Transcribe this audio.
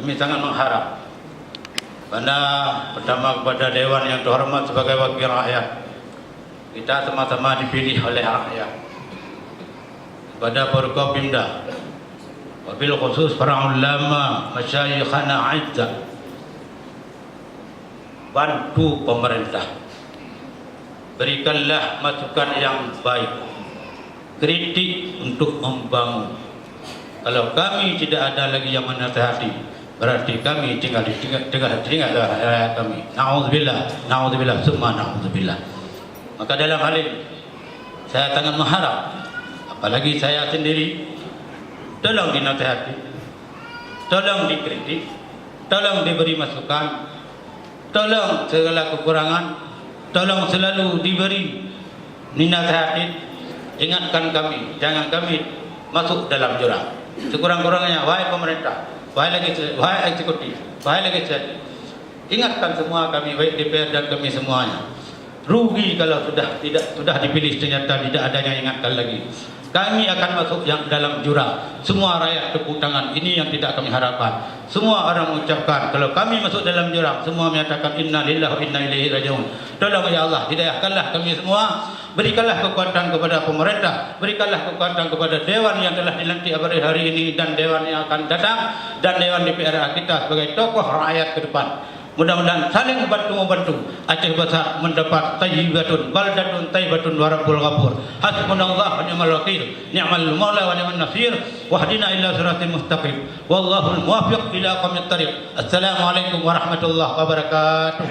Kami sangat mengharap pertama kepada Dewan yang terhormat sebagai wakil rakyat, kita sama-sama dipilih oleh rakyat, kepada Forkopimda, wabil khusus para ulama, masyayikhana aizah, bantu pemerintah, berikanlah masukan yang baik, kritik untuk membangun. Kalau kami tidak ada lagi yang menasihati, berarti kami tinggal rakyat kami. Na'udzubillah, na'udzubillah, summa na'udzubillah. Maka dalam hal ini saya sangat mengharap, apalagi saya sendiri, tolong dinasihati, tolong dikritik, tolong diberi masukan, tolong segala kekurangan, tolong selalu diberi dinasihati, ingatkan kami, jangan kami masuk dalam jurang. Sekurang-kurangnya, wahai pemerintah, wahai eksekutif, wahai legislatif, ingatkan semua kami, baik DPR dan kami semuanya. Rugi kalau sudah dipilih ternyata tidak ada yang ingatkan lagi. Kami akan masuk yang dalam jurang. Semua rakyat tepuk tangan. Ini yang tidak kami harapkan. Semua orang mengucapkan kalau kami masuk dalam jurang, semua menyatakan inna lillahi wa inna ilaihi rajiun. Tolong ya Allah, hidayahkanlah kami semua. Berikanlah kekuatan kepada pemerintah, berikanlah kekuatan kepada Dewan yang telah dilantik pada hari ini dan Dewan yang akan datang, dan Dewan DPR kita sebagai tokoh rakyat ke depan. Mudah-mudahan saling membantu Aceh Besar mendapat tayyibatun baldatun tayyibatun wa rabbul ghafur. Hasbunallah wa ni'mal wakil, ni'mal maula wa ni'man nasir, wahdina ila siratal mustaqim. Wallahul muwaffiq ila aqwamit thariq. Assalamualaikum warahmatullahi wabarakatuh.